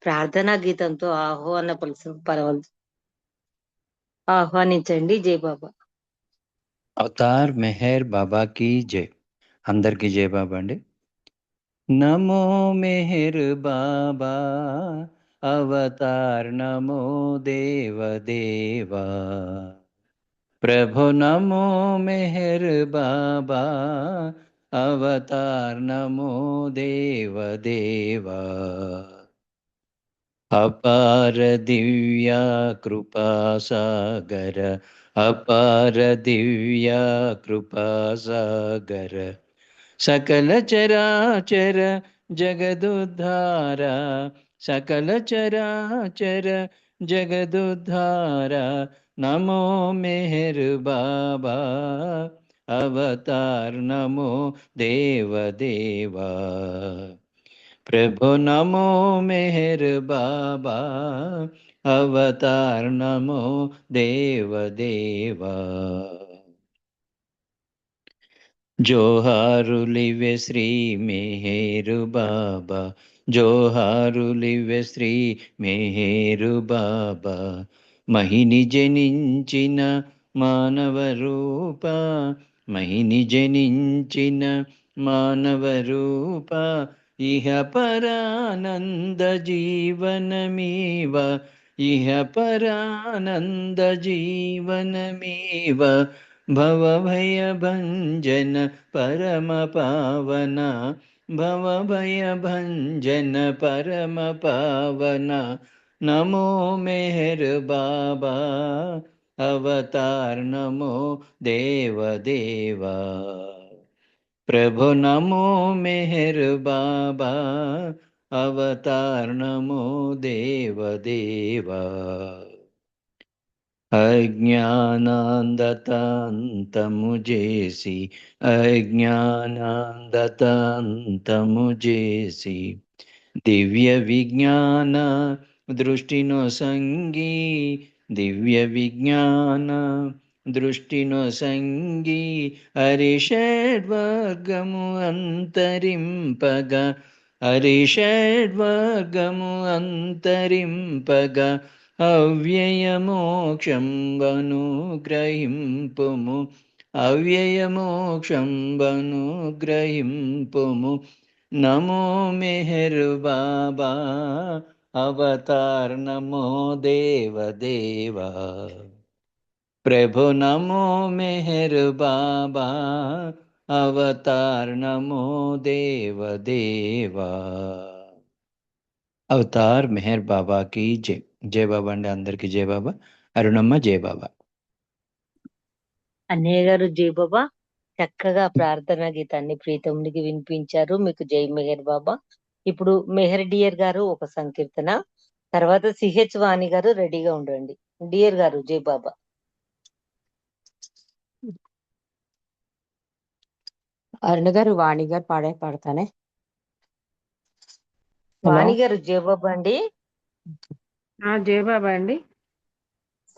ప్రార్థనా గీతంతో ఆహ్వానించండి. జై బాబా. అవతార్ మెహర్ బాబాకి జై. అందరికీ జై బాబా అండి. నమో మెహర్ బాబా అవతార్ నమో దేవదేవా ప్రభు నమో మెహర్ బాబా అవతార్ నమో దేవదేవా అపార దివ్యా కృపా సాగర అపార దివ్యా కృపా సాగర సకల చరాచర జగదుద్ధార సకల చరాచర జగదుద్ధార నమో మెహర్ బాబా అవతార్ నమో దేవదేవా ప్రభు నమో మెహర్ బాబా అవతార్ నమో దేవదేవా జోహారులివె శ్రీ మెహేరు బాబా జోహారులివె శ్రీ మెహేరు బాబా మహిని జనించిన మానవ రూప మహిని జనించిన మానవ రూప ఇహ పరానంద జీవనమీవ ఇహ పరానంద జీవనమీవ భవభయ భంజన పరమ పావన భవభయ భంజన పరమ పావన నమో మెహర్ బాబా అవతార్ నమో దేవదేవా ప్రభు నమో మెహర్ బాబా అవతార్ నమో దేవదేవా అజ్ఞానాందతాంతము చేసి అజ్ఞానాందతాంతము చేసి దివ్య విజ్ఞాన దృష్టినో సంగీ దివ్య విజ్ఞాన దృష్టినో సంగీ హరిషడ్వర్గము అంతరింపగా హరిషడ్వర్గము అంతరింపగా అవ్యయమోక్షంబను గ్రహింపుము అవ్యయమోక్షంబను గ్రహింపుము నమో మెహర్ బాబా అవతార్ నమో దేవదేవా ప్రభు నమో మెహర్ బాబా అవతార్ నమో దేవదేవా అవతార్ మెహర్ బాబాకి జై. జై బాబా అండి. అందరికి జై బాబా. అరుణమ్మ జై బాబా. అన్నయ్య గారు జై బాబా. చక్కగా ప్రార్థనా గీతాన్ని ప్రీతమునికి వినిపించారు. మీకు జై మెహర్ బాబా. ఇప్పుడు మెహర్ డియర్ గారు ఒక సంకీర్తన, తర్వాత సిహెచ్ వాణి గారు రెడీగా ఉండండి. డియర్ గారు జై బాబా. అరుణ గారు వాణి గారు పాడతానే. వాణి గారు జై బాబా అండి. జై బాబా అండి.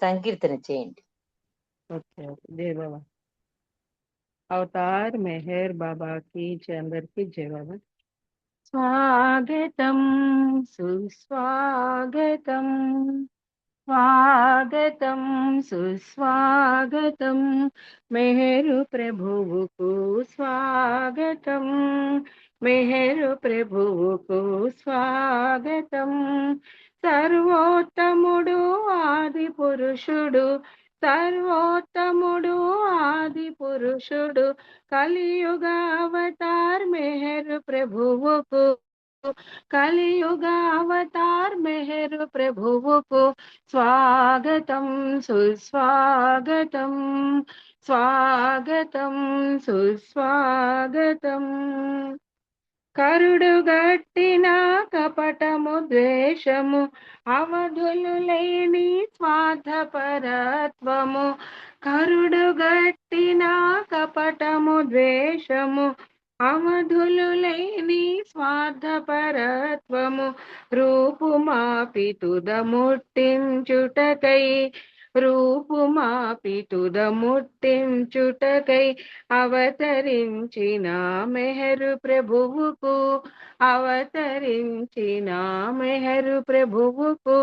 సంకీర్తన చేయండి. ఓకే జై బాబా. అవతార్ మెహర్ బాబా కి అందరికి జై బాబా. స్వాగతం సుస్వాగతం స్వాగతం సుస్వాగతం మెహరు ప్రభువుకు స్వాగతం మెహరు ప్రభువుకు స్వాగతం సర్వోత్తముడు ఆది పురుషుడు సర్వోత్తముడు ఆది పురుషుడు కలియుగ అవతార్ మెహర్ ప్రభువుకు కలియుగ అవతార్ మెహర్ ప్రభువుకు స్వాగతం సుస్వాగతం స్వాగతం సుస్వాగతం కరుడు గట్టిన కపటము ద్వేషము అవధులు లేని స్వార్థపరత్వము కరుడు గట్టిన కపటము ద్వేషము అవధులు లేని స్వార్థపరత్వము రూపుమాపి తుద ముట్టించుటకై రూపుమాపి తుదముట్టించుటకై అవతరించిన మెహరు ప్రభువుకు అవతరించిన మెహరు ప్రభువుకు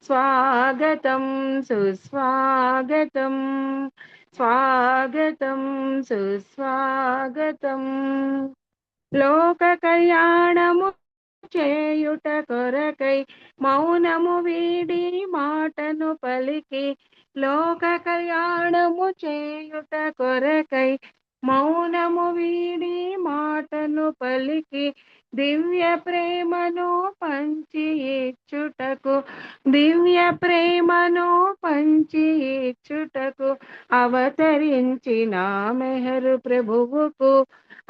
స్వాగతం సుస్వాగతం స్వాగతం సుస్వాగతం. లోక కళ్యాణము చేయుట కొరకై మౌనము వీడి మాటను పలికి లోక కళ్యాణము చేయుట కొరకై మౌనము వీడి మాటను పలికి దివ్య ప్రేమను పంచి ఇచ్చుటకు దివ్య ప్రేమను పంచి ఇచ్చుటకు అవతరించిన మెహరు ప్రభువుకు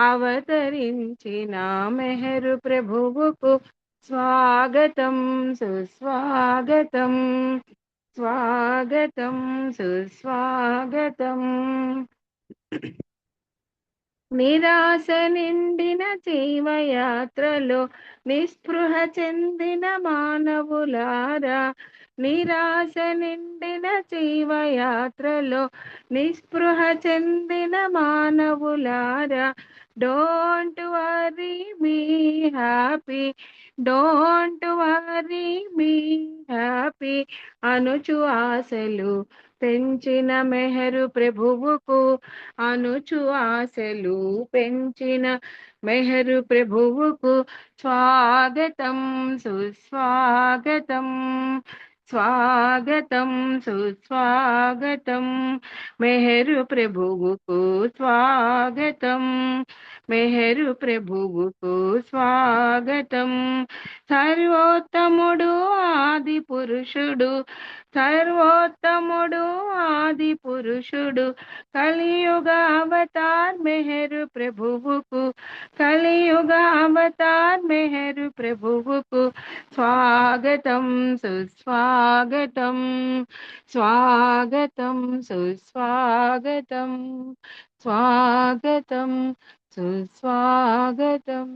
అవతరించిన మెహరు ప్రభువుకు స్వాగతం సుస్వాగతం స్వాగతం సుస్వాగతం. నిరాశ నిండిన జీవయాత్రలో నిస్పృహ చెందిన మానవులారా నిరాశ నిండిన జీవయాత్రలో నిస్పృహ చెందిన మానవులారా don't worry be happy don't worry be happy అనుచు ఆశలు పెంచిన మెహరు ప్రభువుకు అనుచు ఆశలు పెంచిన మెహరు ప్రభువుకు స్వాగతం సుస్వాగతం స్వాగతం సుస్వాగతం. మెహరు ప్రభువుకు స్వాగతం మెహరు ప్రభువుకు స్వాగతం. సర్వోత్తముడు ఆది పురుషుడు సర్వోత్తముడు ఆది పురుషుడు కలియుగ అవతార్ మెహరు ప్రభువుకు కలియుగ అవతార్ మెహరు ప్రభువుకు స్వాగతం సుస్వాగతం స్వాగతం సుస్వాగతం స్వాగతం సుస్వాగతం.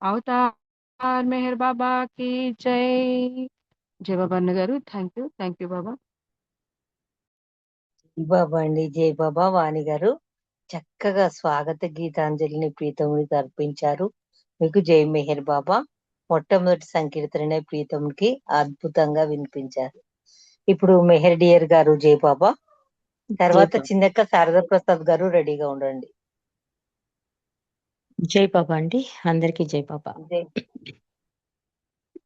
అవతార్ మెహర్ బాబా की జై. జై బాబా అన్న గారు. థ్యాంక్ యూ బాబా. బాబా అండి. జై బాబా. వాణి గారు చక్కగా స్వాగత గీతాంజలిని ప్రీతమునికి అర్పించారు. మీకు జై మెహర్ బాబా. మొట్టమొదటి సంకీర్తన ప్రీతముకి అద్భుతంగా వినిపించారు. ఇప్పుడు మెహర్ డియర్ గారు జై బాబా, తర్వాత చిన్నక్క శారదా ప్రసాద్ గారు రెడీగా ఉండండి. జై బాబా అండి. అందరికీ జై బాబా. జై.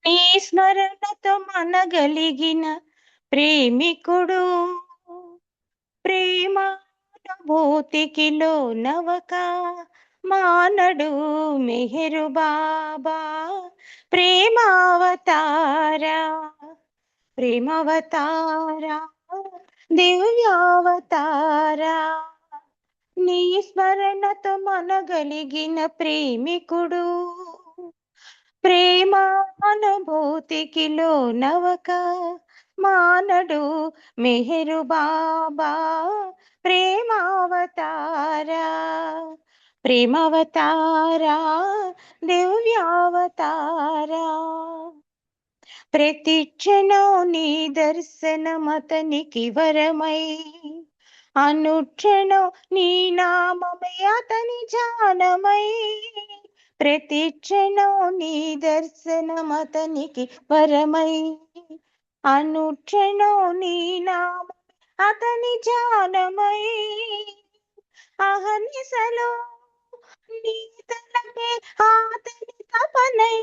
నీ స్మరణతో మనగలిగిన ప్రేమికుడు ప్రేమానుభూతికి లోనవక మానడు మెహరు బాబా ప్రేమావతారా ప్రేమావతారా దివ్యావతారా. నీ స్మరణతో మనగలిగిన ప్రేమికుడు ప్రేమానుభూతికి లోనవక మానడు మెహరు బాబా ప్రేమావతారా ప్రేమావతారా దివ్యావతారా. ప్రతి క్షణం నీ దర్శనమతనికి వరమై అనుక్షణం నీ నామమే అతని జానమై ప్రతి క్షణం నీ దర్శనమతనికి వరమై అనుక్షణం నీ నామమే అతని జానమై అహర్నిశలో నీ తలపే అతని తపనై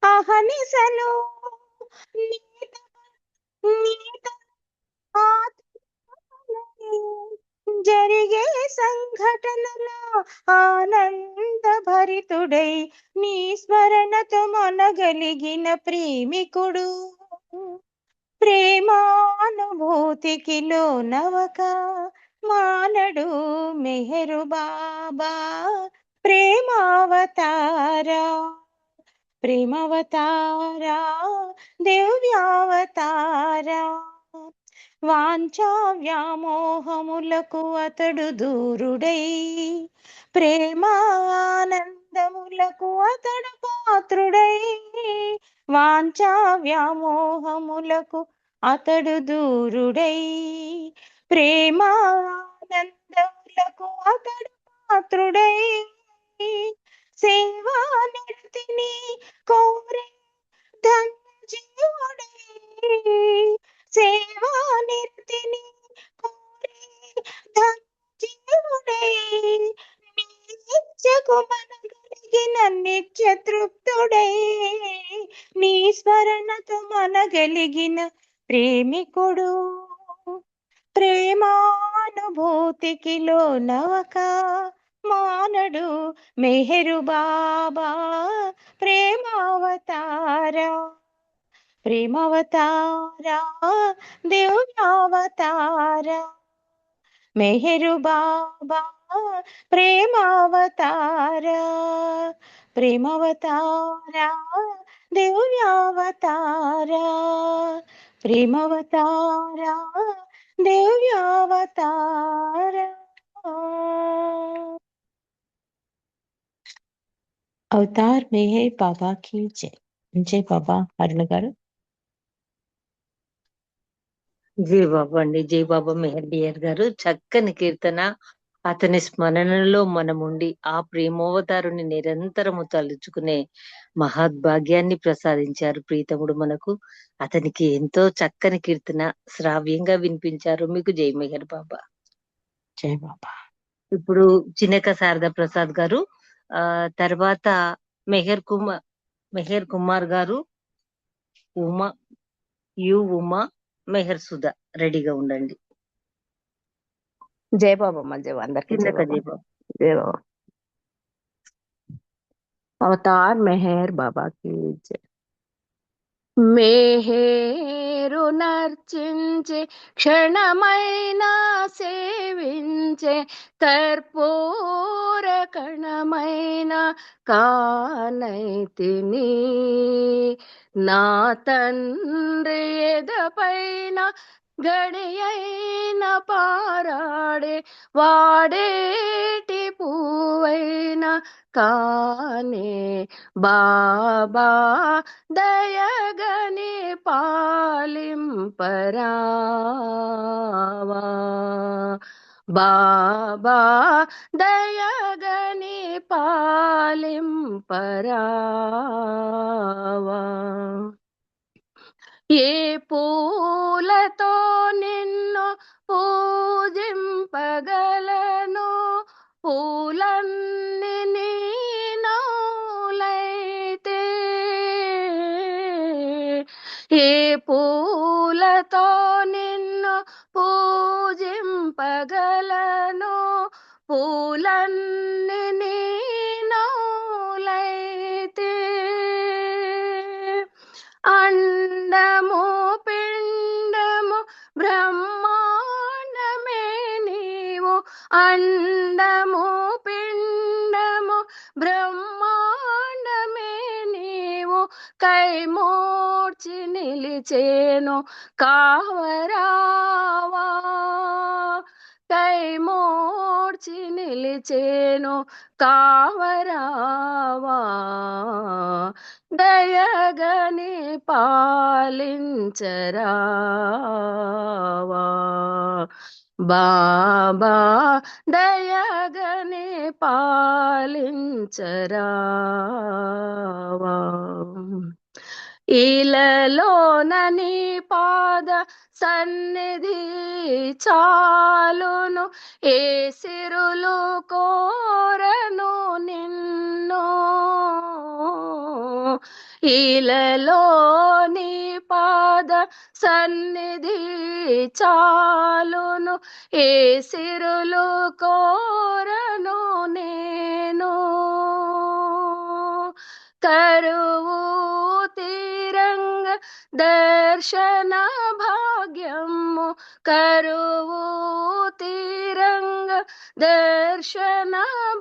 అహర్నిశలో నీ జరిగే సంఘటనలో ఆనంద భరితుడై నీ స్మరణతో మనగలిగిన ప్రేమికుడు ప్రేమానుభూతికి లోనవక మానడు మెహరు బాబా ప్రేమావతారా ప్రేమావతారా దివ్యావతారా. వాంఛా వ్యామోహములకు అతడు దూరుడై ప్రేమానందములకు అతడు పాత్రుడై వాంఛా వ్యామోహములకు అతడు దూరుడై ప్రేమానందములకు అతడు పాత్రుడై సేవా నిరతిని కోరే ధన్యజీవుడై సేవా నిరతిని కోరే ధన్యజీవుడై నిత్యకు మనగలిగిన నిత్య తృప్తుడై నీ స్మరణతో మనగలిగిన ప్రేమికుడు ప్రేమానుభూతికి లోనవక మానడు మెహరు బాబా ప్రేమావతారా ప్రేమావతారా దివ్యావతారా మెహరు బాబా ప్రేమావతారా ప్రేమావతారా దివ్యావతారా ప్రేమావతారా దివ్యావతారా అవతార్ మెహర్ బాబా की जय जय బాబా అరుణ గారు జై బాబా అండి. జై బాబా మెహర్డియర్ గారు చక్కని కీర్తన. అతని స్మరణలో మనముండి ఆ ప్రేమోవతారుని నిరంతరము తలుచుకునే మహద్భాగ్యాన్ని ప్రసాదించారు ప్రీతముడు మనకు. అతనికి ఎంతో చక్కని కీర్తన శ్రావ్యంగా వినిపించారు. మీకు జై మెహర్ బాబా. జై బాబా. ఇప్పుడు చినక శారదా ప్రసాద్ గారు, తర్వాత మెహర్ కుమార్ గారు, ఉమా మెహర్ సుధా రెడీగా ఉండండి. జై బాబా మధ్య అందరికి జై చిన్నక బాబా జై బాబా. జై బాబా అవతార్ మెహర్ బాబా की जय మేహేరు నర్చించే క్షణమైనా సేవించే కర్పూర కణమైన కానైతిని నా తండ్రి ఎదపైన గడియైన పారాడే వాడేటి పువ్వైన కానే బాబా దయగని పాలింపరావా బాబా దయగని పాలింపరావా ఏ పూలతో నిన్ను పూజింపగలను పూలన్నీ నీ నౌలైతే ఏ పూలతో నిన్ను పూజింపగలను పూలన్నీ నీ నౌలైతే అండము పిండము బ్రహ్మాండమే నీవు అండము పిండము బ్రహ్మాండమే నీవు కైమోర్చి నిలిచేను కావరావా కైమోర్చి నిలిచేను కావరావా దయగని పాలించరావా బాబా దయగని పాలించరావా ఇలలోన నీ పాద సన్నిధి చాలును ఏ సిరులు కోరను నిన్ను ఇలలో నీ పాద సన్నిధి చాలును ఏ సిరులు కోరను నేను కరువు తీరంగ దర్శన భాగ్యము కరువు తీరంగ దర్శన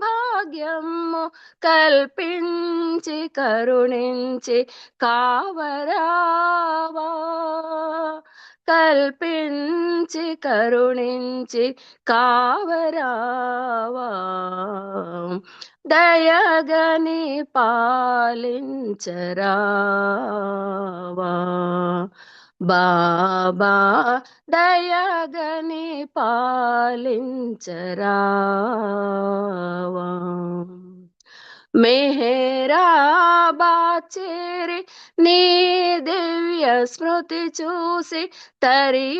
భాగ్యము కల్పించి కరుణించి కావరావా కల్పించి కరుణించి కావరావా దయగని పాలించరావా బాబా దయగని పాలించరావా మెహరాబాచేరి నీ దివ్య స్మృతి చూసి తరించిపోతాము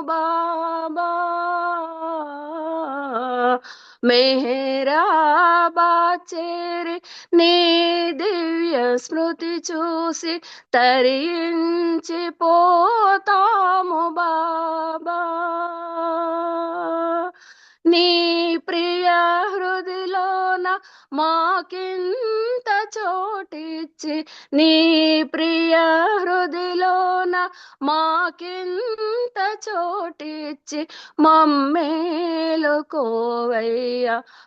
బాబా మెహరాబాచేరి నీ దివ్య స్మృతి చూసి తరించిపోతాము బాబా నీ ప్రియ హృదిలోన మాకింత చోటిచ్చి నీ ప్రియ హృదిలోన మాకింత చోటిచ్చి మమ్మేలుకోవయ్యా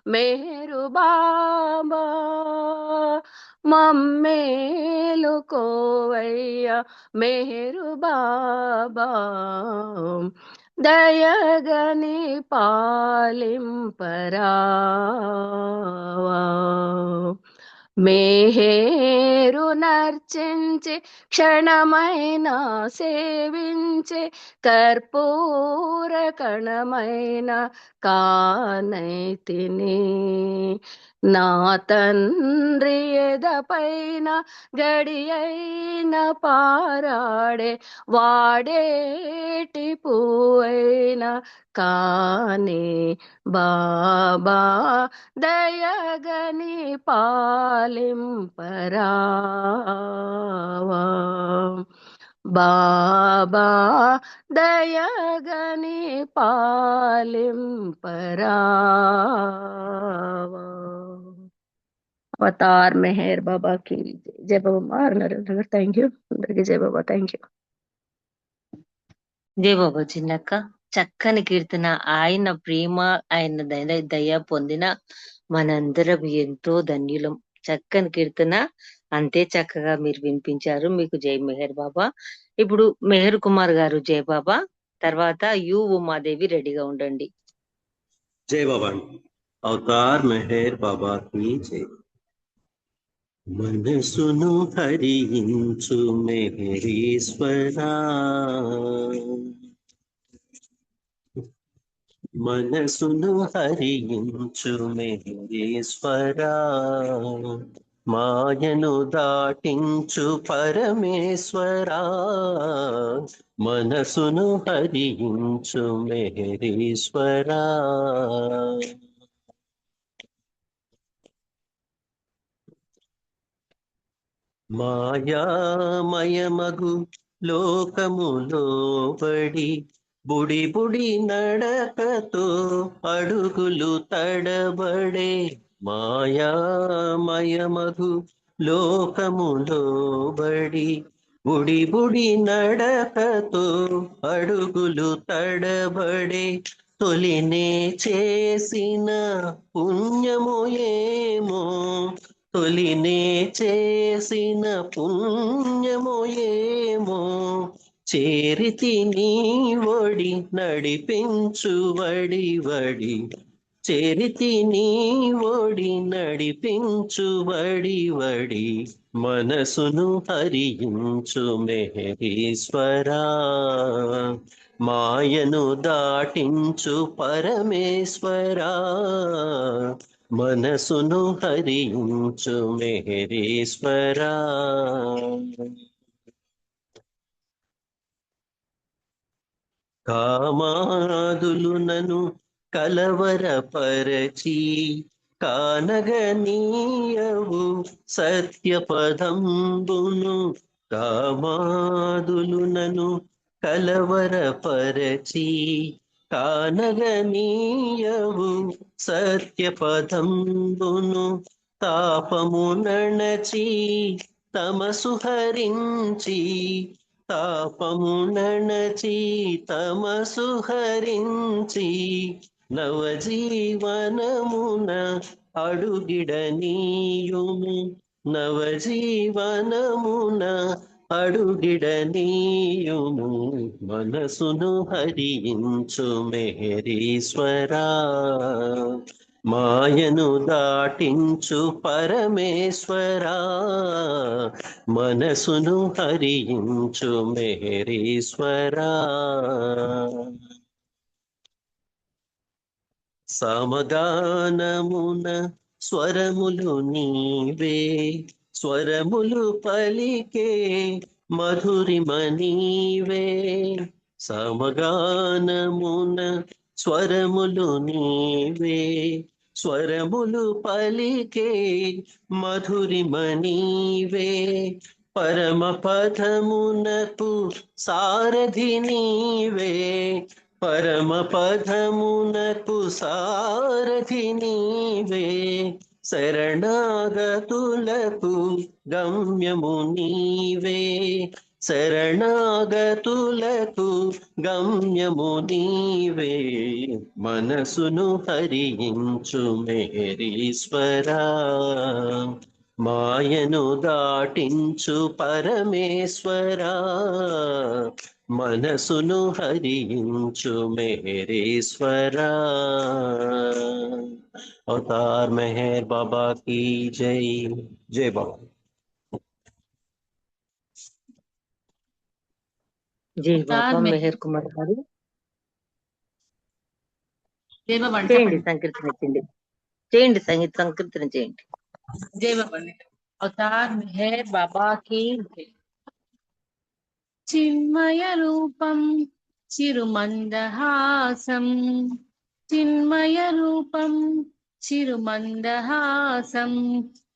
మేరు బాబా మమ్మేలుకోవయ్యా మేరు బాబా దయగని పాలింపరావా మేహేరు నర్చించి క్షణమైన సేవించే కర్పూర కణమైన కానైతిని నా తండ్రి ఎదపైన గడియైన పారాడే వాడేటి పువ్వైన కానే బాబా దయగని పాలింపరావా బాబా దయగని పాలింపరావా అవతార్ మెహర్ బాబా కి జై బాబా నరేంద్ర గారు థ్యాంక్ యూ అందరికి జై బాబా థ్యాంక్ యూ జై బాబా చిన్నక్క చక్కని కీర్తన ఆయన ప్రేమ ఆయన దయ పొందిన మనందరం ఎంతో ధన్యులం చక్కని కీర్తన అంతే చక్కగా మీరు వినిపించారు మీకు జై మెహర్ బాబా ఇప్పుడు మెహర్ కుమార్ గారు జై బాబా తర్వాత యు ఉమాదేవి రెడీగా ఉండండి జై బాబా అవతార్ మెహర్ బాబా కి జై మనసును హరించు మెహరీశ్వరా మనసును హరించు మెహరీశ్వరా మాయను దాటించు పరమేశ్వరా మనసును హరించు మెహరీశ్వరా మాయామయమగు లోకములో పడి బుడి బుడి నడకతో అడుగులు తడబడే మాయామయమగు లోకములో బడి బుడి బుడి నడకతో అడుగులు తడబడే తొలినే చేసిన పుణ్యము ఏమో తొలినే చేసిన పుణ్యము ఏమో చేరితి నీ ఒడి నడిపించు వడి వడి చేరితి నీ ఒడి నడిపించు వడి వడి మనసును హరించు మెహరీశ్వరా మాయను దాటించు పరమేశ్వరా మనసును హరించు మెహరీశ్వరా కామాదులు నను కలవరపరచి కానగనీయవు సత్యపదంబును కామాదులు నను కలవరపరచి కానగనీయవు సత్యపదంబును తాపము నణచి తమసు హరించి తాపము నణచి తమసు హరించి నవజీవనమున అడుగిడనీయుము నవజీవనమున అడుగిడనీయుము మనసును హరించు మెహరీశ్వరా మాయను దాటించు పరమేశ్వరా మనసును హరించు మెహరీశ్వరా. సమగానమున స్వరములు నీవే, స్వరములు పలికే మధురిమ నీవే. సమగానమున స్వరములు నీవే, స్వరములు పలికే మధురిమ నీవే. పరమ పదమునకు సారథి నీవే, పరమ పదమునకు సారథి నీవే. శరణాగతులకు గమ్యము నీవే, శరణాగతులకు గమ్యము నీవే. మనసును హరించు మెహరీశ్వరా, మాయను దాటించు పరమేశ్వరా. మనసును హరించు మెహరీశ్వరా. అవతార్ మెహర్ బాబా की जय. जय बाबा. జై అవతార్ బాబా. మెహర్ మెహర్ కుమార్ గారు జై బాబా అండి, చేయండి, చెప్పండి. సంకీర్తన చేయండి, సంకీర్తన చేయండి. జై బాబా అండి. అవతార్ మెహర్ బాబాకి జై. చిన్మయ రూపం చిరుమందహాసం, చిన్మయ రూపం చిరుమందహాసం,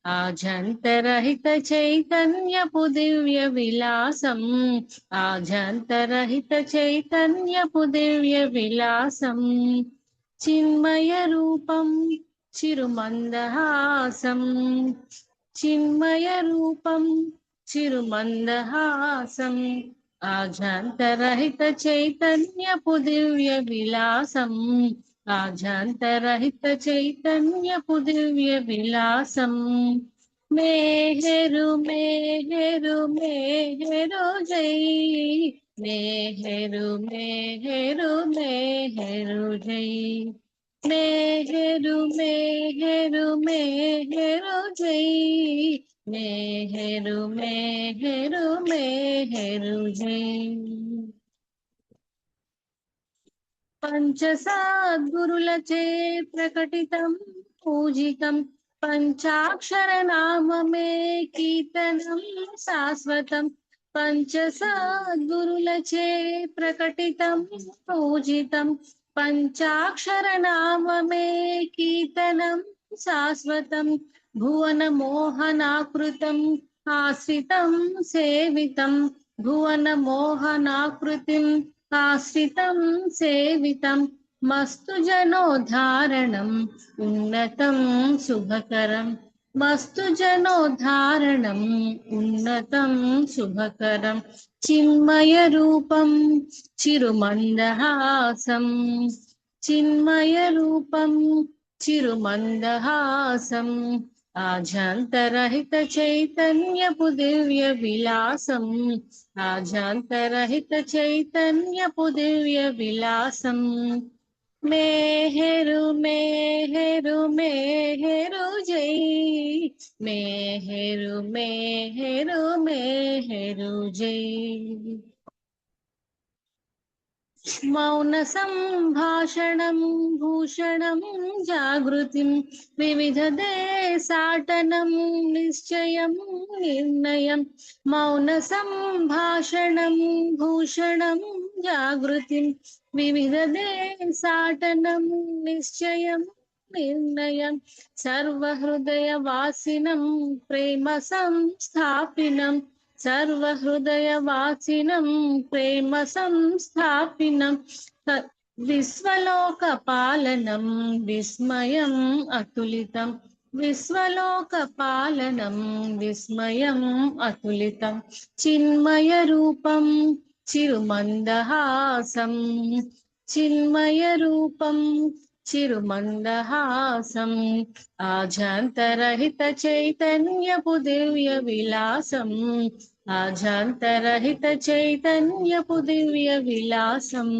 ఆజంతరహిత చైతన్యపు దివ్య విలాసం, ఆజంతరహిత చైతన్యపు దివ్య విలాసం. చిన్మయ రూపం చిరుమందహాసం, చిన్మయ రూపం చిరుమందహాసం, ఆజాంతరహిత చైతన్యపు దివ్య విలాసం, ఆజాంతరహిత చైతన్యపు దివ్య విలాసం. మేహెరు మేహెరు మేహెరు జై, మేహెరు మేహెరు మేహెరు జై, మేహెరు మేహెరు మేహెరు జై, మేహెరు మేహెరు మేహెరు జై. పంచసద్గురులచే ప్రకటితం పూజితం, పంచాక్షర నామమే కీర్తనం శాశ్వతం. పంచసద్గురులచే ప్రకటితం పూజితం, పంచాక్షర నామమే కీర్తనం శాశ్వతం. భువన మోహనాకృతం ఆశ్రితం సేవితం, భువన మోహనాకృతిం ఆశ్రితం సేవితం. మస్తు జనోద్ధారణం ఉన్నతం శుభకరం, మస్తు జనోద్ధారణం ఉన్నతం శుభకరం. చిన్మయ రూపం చిరుమందహాసం, చిన్మయ రూపం చిరుమందహాసం, ఆజాంతరహిత చైతన్యపు దివ్య విలాసం, ఆజాంతరహిత చైతన్యపు దివ్య విలాసం. మేహెరు మేహెరు మేహెరు జై, మేహెరు మేహెరు మేహెరు జై. మౌన సంభాషణం భూషణం జాగృతిం, వివిధ దేశాటనం నిశ్చయం నిర్ణయం. మౌన సంభాషణం భూషణం జాగృతిం, వివిధ దేశాటనం నిశ్చయం నిర్ణయం. సర్వహృదయ వాసినం ప్రేమ సంస్థాపినం, సర్వహృదయ వాసినం ప్రేమ సంస్థాపినం. విశ్వలోక పాలనం విస్మయం అతులితం, విశ్వలోక పాలనం విస్మయం అతులితం. చిన్మయ రూపం చిరుమందహాసం, చిన్మయ రూపం చిరుమందహాసం, ఆజాంతరహిత చైతన్యపు దివ్య విలాసం, ఆజాంతరహిత చైతన్యపు దివ్య విలాసం.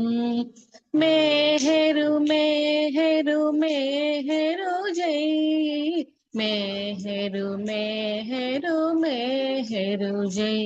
మేహెరు మేహెరు మేహెరు జై, మేహెరు మేహెరు మేహెరు మెహరు జై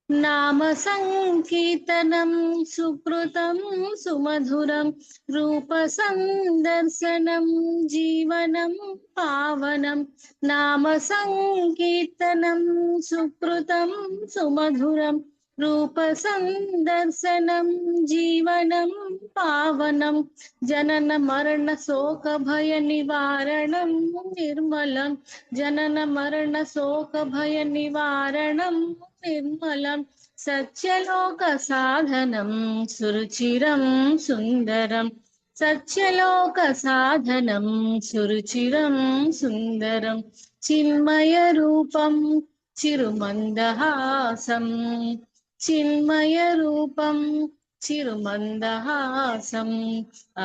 నామ సంకీర్తనం సుకృతం సుమధురం రూప సందర్శనం జీవనం పావనం నామ సంకీర్తనం సుకృతం సుమధురం రూప సందర్శనం జీవనం పావనం జనన మరణ శోక భయ నివారణం నిర్మలం జనన మరణ శోక భయ నివారణం నిర్మలం సత్యలోక సాధనం సురుచిరం సుందరం సత్యలోక సాధనం సురుచిరం సుందరం చిన్మయ రూపం చిరుమందహాసం చిన్మయ రూపం చిరుమందహాసం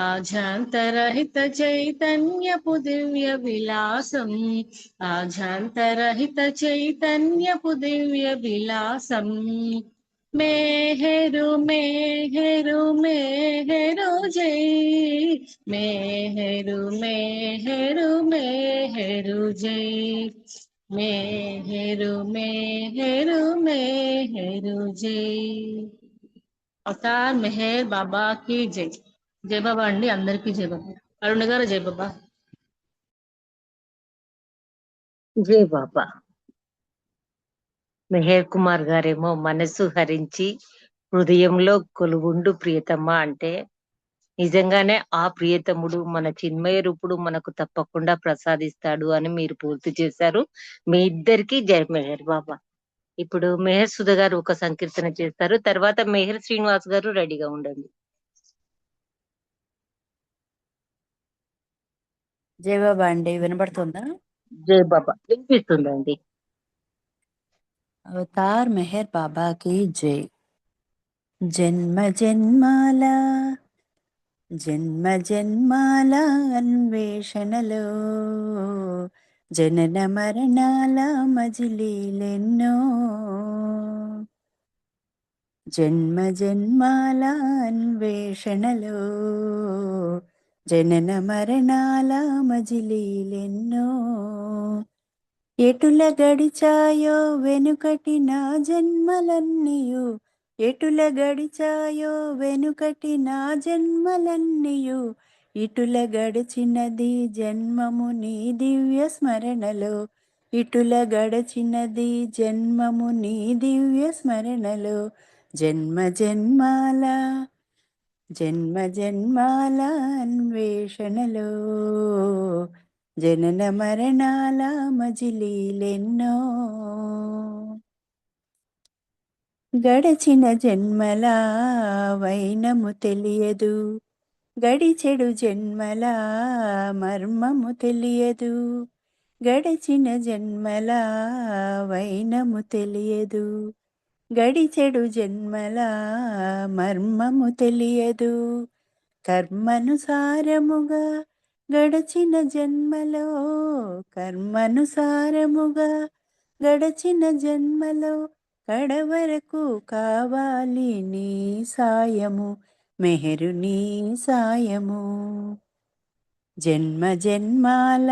ఆజాంతరహిత చైతన్యపు దివ్య విలాసం ఆజాంతరహిత చైతన్యపు దివ్య విలాసం మేహరు మేహరు మేహరు జై మేహరు మేహరు మేహరు జై మేహరు మేహరు మేహరు జై అవతార్ మెహర్ బాబా की జై జై బాబా అండి అందరికీ జై బాబా అరుణ గారు జై బాబా జై బాబా. మెహర్ కుమార్ గారేమో మనసు హరించి హృదయంలో కొలువుండు ప్రియతమ్మ అంటే నిజంగానే ఆ ప్రియతముడు మన చిన్మయ రూపుడు మనకు తప్పకుండా ప్రసాదిస్తాడు అని మీరు పూర్తి చేశారు. మీ ఇద్దరికి జై మెహర్ బాబా. ఇప్పుడు మెహర్ సుధ గారు ఒక సంకీర్తన చేస్తారు. తర్వాత మెహర్ శ్రీనివాస్ గారు రెడీగా ఉండండి. జై బాబా అండి, వినబడుతుందా? జై బాబా వినిపిస్తుందండి. అవతార్ మెహర్ బాబాకి జై. జన్మ జన్మాల జన్మ జన్మాల అన్వేషణలో జనన మరణాల మజిలీలెన్నో జన్మ జన్మాల అన్వేషణలో జనన మరణాల మజిలీలెన్నో ఎటుల గడిచాయో వెనుకటి నా జన్మలన్నీయు ఎటుల గడిచాయో వెనుకటి నా జన్మలన్నీయు ఇటుల గడిచినది జన్మము నీ దివ్య స్మరణలో ఇటుల గడచినది జన్మము నీ దివ్య స్మరణలో జన్మ జన్మాల జన్మ జన్మాల అన్వేషణలో జనన మరణాల మజిలీలెన్నో గడచిన జన్మల వైనము తెలియదు గడిచెడు జన్మల మర్మము తెలియదు గడచిన జన్మల వైనము తెలియదు గడిచెడు జన్మల మర్మము తెలియదు కర్మనుసారముగా గడచిన జన్మలో కర్మనుసారముగా గడచిన జన్మలో కడవరకు కావాలి నీ సాయము మెహరు నీ సాయము జన్మ జన్మాల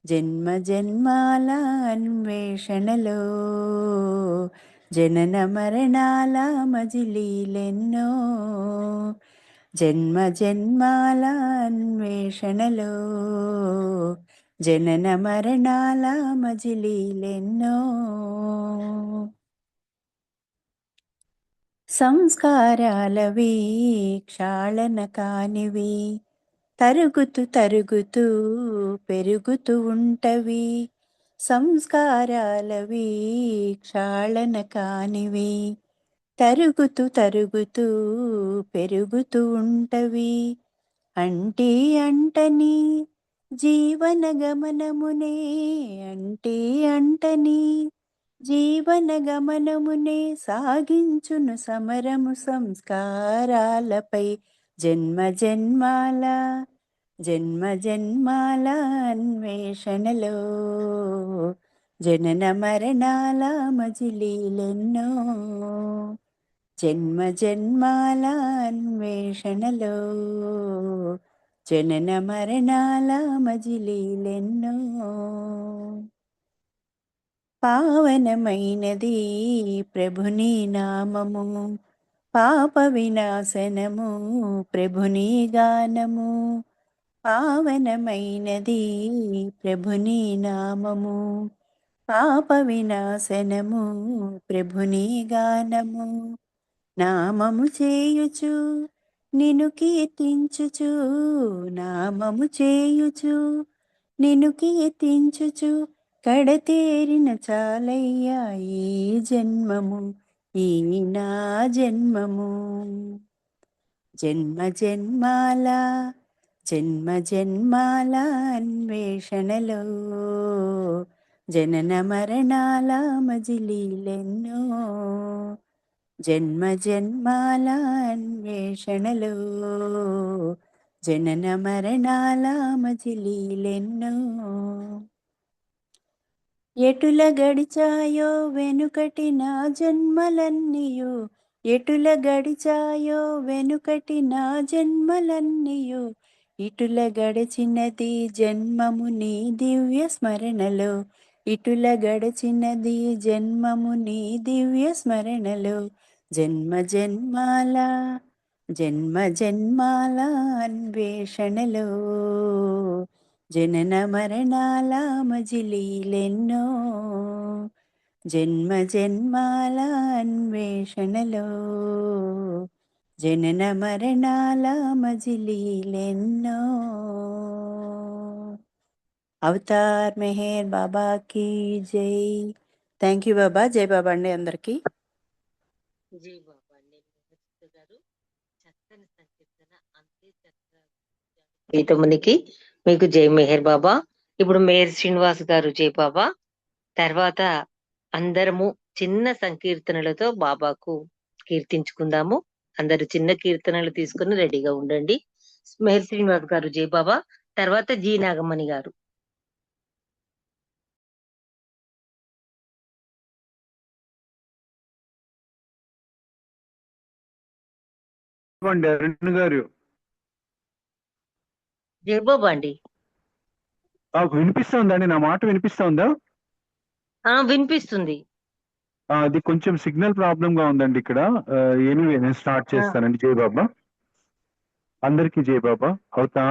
జన్మ జన్మాల అన్వేషణలో జనన మరణాల మజిలీలెన్నో జన్మ జన్మాల అన్వేషణలో జనన మరణాల మజిలీలెన్నో సంస్కారాలవి క్షాళన కానివి తరుగుతూ తరుగుతూ పెరుగుతూ ఉంటవి సంస్కారాలవి క్షాళన కానివి తరుగుతూ తరుగుతూ పెరుగుతూ ఉంటవి అంటీ అంటని జీవన గమనమునే అంటీ అంటని జీవన గమనమునే సాగించును సమరము సంస్కారాలపై జన్మ జన్మాల జన్మ జన్మాల అన్వేషణలో జనన మరణాల మజిలీలెన్నో జన్మ జన్మాల అన్వేషణలో జనన మరణాల మజిలీలెన్నో పావనమైనది ప్రభుని నామము, పాప వినాశనము ప్రభుని గానము. పావనమైనది ప్రభుని నామము, పాప వినాశనము ప్రభుని గానము. నామము చేయుచు నిన్ను కీర్తించుచు, నామము చేయుచు నిన్ను కీర్తించుచు, కడతేరిన చాలయ్యా ఈ జన్మము, ఈ నా జన్మము. జన్మ జన్మాల జన్మ జన్మాల అన్వేషణలో, జనన మరణాల మజిలీలెన్నో. జన్మ జన్మాల అన్వేషణలో, జనన మరణాల మజిలీలెన్నో. ఎటుల గడిచాయో వెనుకటి నా జన్మలన్నీయు, ఎటుల గడిచాయో వెనుకటి నా జన్మలన్నీయు, ఇటుల గడిచినది జన్మము నీ దివ్య స్మరణలో, ఇటుల గడిచినది జన్మము నీ దివ్య స్మరణలో. జన్మ జన్మాల జన్మ జన్మాల అన్వేషణలో, జనన మరణాల మజిలీలెన్నో. జన్మ జన్మాల అన్వేషణలో, జనన మరణాల మజిలీలెన్నో. అవతార్ మెహర్ బాబా की జై. థ్యాంక్ యూ బాబా. జై బాబా అండి అందరికీ. జై బాబా అండి మెహర్ గారు. చక్కని సంకీర్తన, అంతే చక్కగా ప్రీతమునికి మీకు జై మెహర్ బాబా. ఇప్పుడు మేయర్ శ్రీనివాస్ గారు జై బాబా. తర్వాత అందరము చిన్న సంకీర్తనలతో బాబాకు కీర్తించుకుందాము. అందరు చిన్న కీర్తనలు తీసుకుని రెడీగా ఉండండి. మేయర్ శ్రీనివాస్ గారు జై బాబా, తర్వాత జి నాగమణి గారు. అరుణ్ గారు జై బాబా అండి. వినిపిస్తోందండి? నా మాట వినిపిస్తోందా? వినిపిస్తుంది. అది కొంచెం సిగ్నల్ ప్రాబ్లం గా ఉందండి ఇక్కడ. ఎనీవే నేను స్టార్ట్ చేస్తానండి. జై బాబా, అందరికీ జై బాబా. అవుతా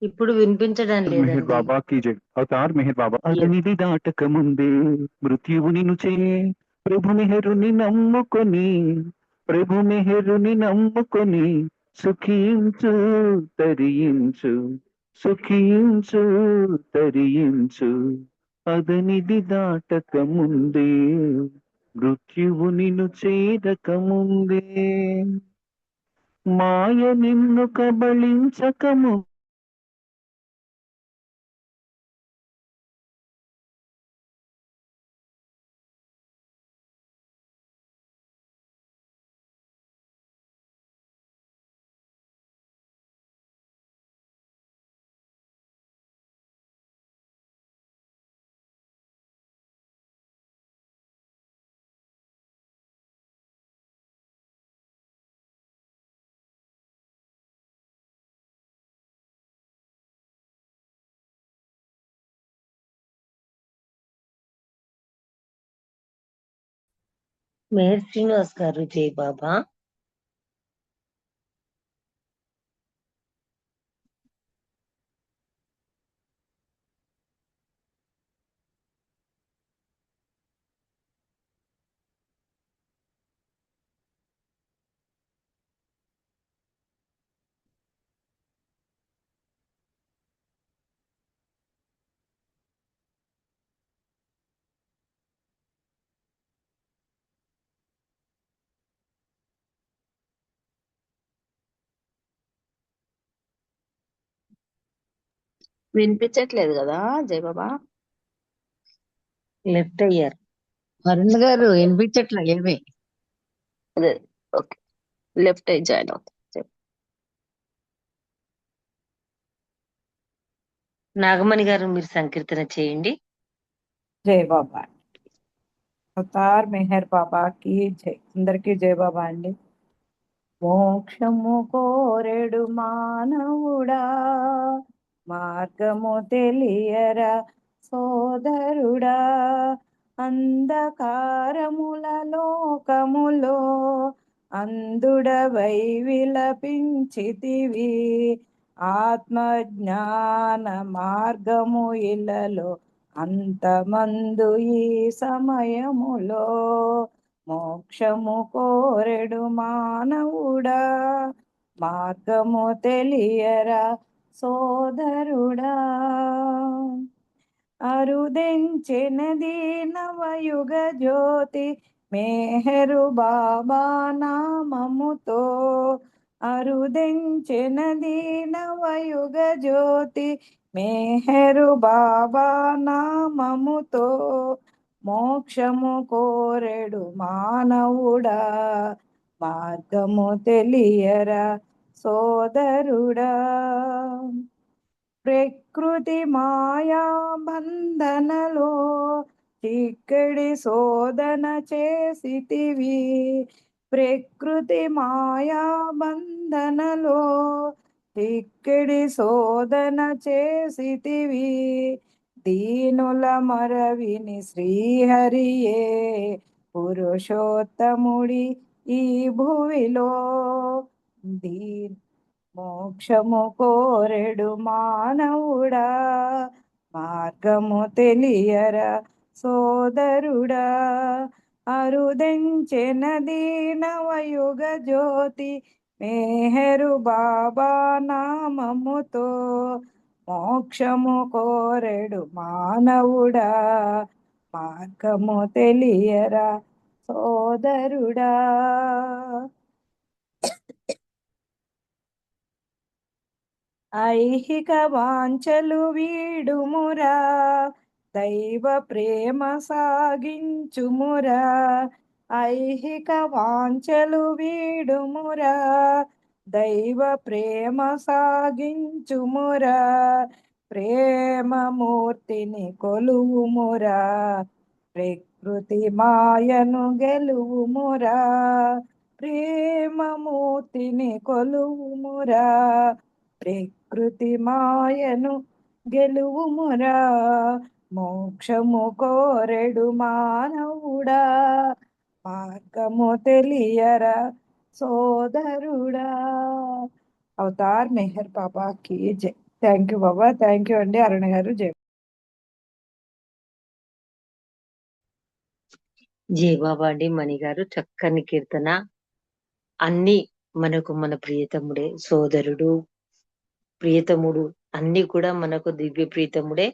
ఇప్పుడు వినిపించడం మెహర్ లేదండి. బాబా కీ జై. అవతార్ మెహర్ బాబా. అతనిది దాటక ముందే మృత్యువుని నుచే, ప్రభు మెహరుని నమ్ముకొని, ప్రభు మెహరుని నమ్ముకొని, సుఖించు తరించు, సుఖించు తరించు. అతనిది దాటక ముందే మృత్యువుని చేరక ముందే, మాయ నిన్ను కబళించకము మేయర్ శ్రీనివాస్ గారు జై బాబా. వినిపించట్లేదు కదా జై బాబా? లెఫ్ట్ అయ్యారు. అరుణ్ గారు వినిపించట్లే ఏమి. అదే, ఓకే, లెఫ్ట్ అయి జాయిన్ అవుతాం. నాగమణి గారు మీరు సంకీర్తన చేయండి. జై బాబా. అవతార్ మెహర్ బాబాకి జై. అందరికీ జై బాబా అండి. మోక్షము కోరెడు మానవుడా, మార్గము తెలియరా సోదరుడా, అంధకారముల లోకములో అందుడవై విలపించితివి, ఆత్మజ్ఞాన మార్గము ఇలలో అంతమందు ఈ సమయములో, మోక్షము కోరెడు మానవుడా, మార్గము తెలియరా సోదరుడా, అరుదెంచెనది నవయుగ జ్యోతి మేహరు బాబా నామముతో, అరుదెంచెనది నవయుగ జ్యోతి మేహరు బాబా నామముతో, మోక్షము కోరెడు మానవుడా, మార్గము తెలియరా సోదరుడా, ప్రకృతి మాయా బంధనలో చిక్కడి శోధన చేసితివి, ప్రకృతి మాయా బంధనలో చిక్కడి శోధన చేసితివి, దీనుల మరవిని శ్రీహరియే పురుషోత్తముడి ఈ భువిలో, మోక్షము కోరెడు మానవుడా, మార్గము తెలియరా సోదరుడా, అరుదెంచెనది నవయుగ జ్యోతి మేహరు బాబా నామముతో, మోక్షము కోరెడు మానవుడా, మార్గము తెలియరా సోదరుడా, ఐహిక వాంఛలు వీడుమురా, దైవ ప్రేమ సాగించుమురా, ఐహిక వాంఛలు వీడుమురా, దైవ ప్రేమ సాగించుమురా, ప్రేమమూర్తిని కొలువుమురా, ప్రకృతి మాయను గెలువుమురా, ప్రేమమూర్తిని కొలువుమురా, ప్రకృతి మాయను గెలువుమురా, మోక్షము కోరెడు మానవుడా, మార్గము తెలియరా సోదరుడా. అవతార్ మెహర్ బాబాకి జై. Thank you Baba. Thank you అండి అరుణ గారు. జై. జై బాబా అండి మణి గారు. చక్కని కీర్తన. అన్ని మనకు మన ప్రియతముడే, సోదరుడు, ప్రియతముడు అన్ని కూడా మనకు దివ్య ప్రియతముడే.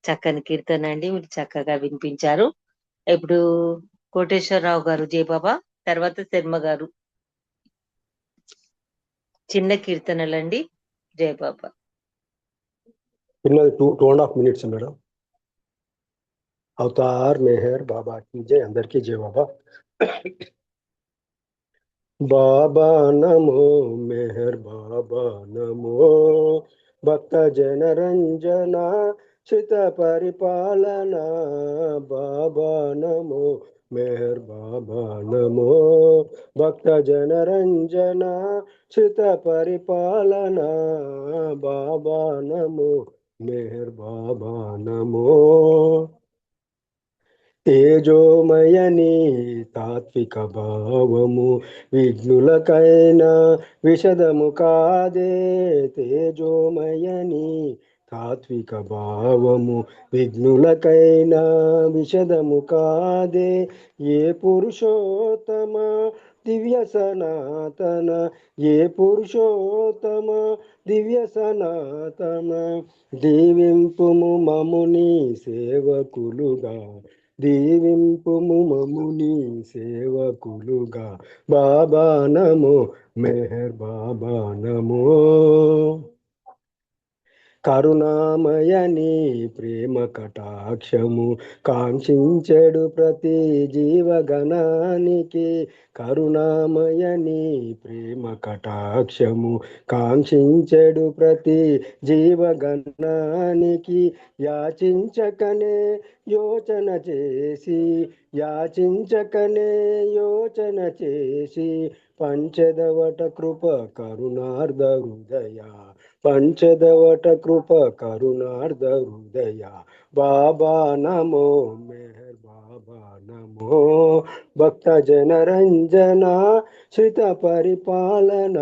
చక్కని కీర్తన అండి, మీరు చక్కగా వినిపించారు. ఇప్పుడు కోటేశ్వరరావు గారు జై బాబా, తర్వాత శర్మ గారు. చిన్న కీర్తనలండి. జై బాబా. చిన్నది 2.5 minutes మేడం. అవతార్ మెహర్ బాబాకి జై. అందరికీ జై బాబా. బాబా నమో మెహర్ బాబా నమో, భక్త జనరంజన చిత పరిపాలన, బాబా నమో మెహర్ బాబా నమో, భక్త జనరంజన చిత పరిపాలన, బాబా నమో మెహర్ బాబా నమో, తేజోమయని తాత్విక భావము విఘ్నులకైనా విషదము కాదే, తేజోమయని తాత్విక భావము విఘ్నులకైనా విషదము కాదే, ఏ పురుషోత్తమ దివ్య సనాతన, ఏ పురుషోత్తమ దివ్య సనాతన, దీవింపుము మముని సేవకులుగా, దీవింపుము మముని సేవకులుగా, బాబా నమో మెహర్ బాబా నమో, కరుణామయని ప్రేమ కటాక్షము కాంక్షించెడు ప్రతి జీవగణానికి. కరుణామయని ప్రేమ కటాక్షము కాంక్షించెడు ప్రతి జీవగణానికి. యాచించకనే యోచన చేసి యాచించకనే యోచన చేసి పంచదవట కృప కరుణార్ధ హృదయ. పంచదవట కృప కరుణార్ధ హృదయ. బాబా నమో మెహర్ బాబా నమో. భక్త జనరంజన శ్రిత పరిపాలన.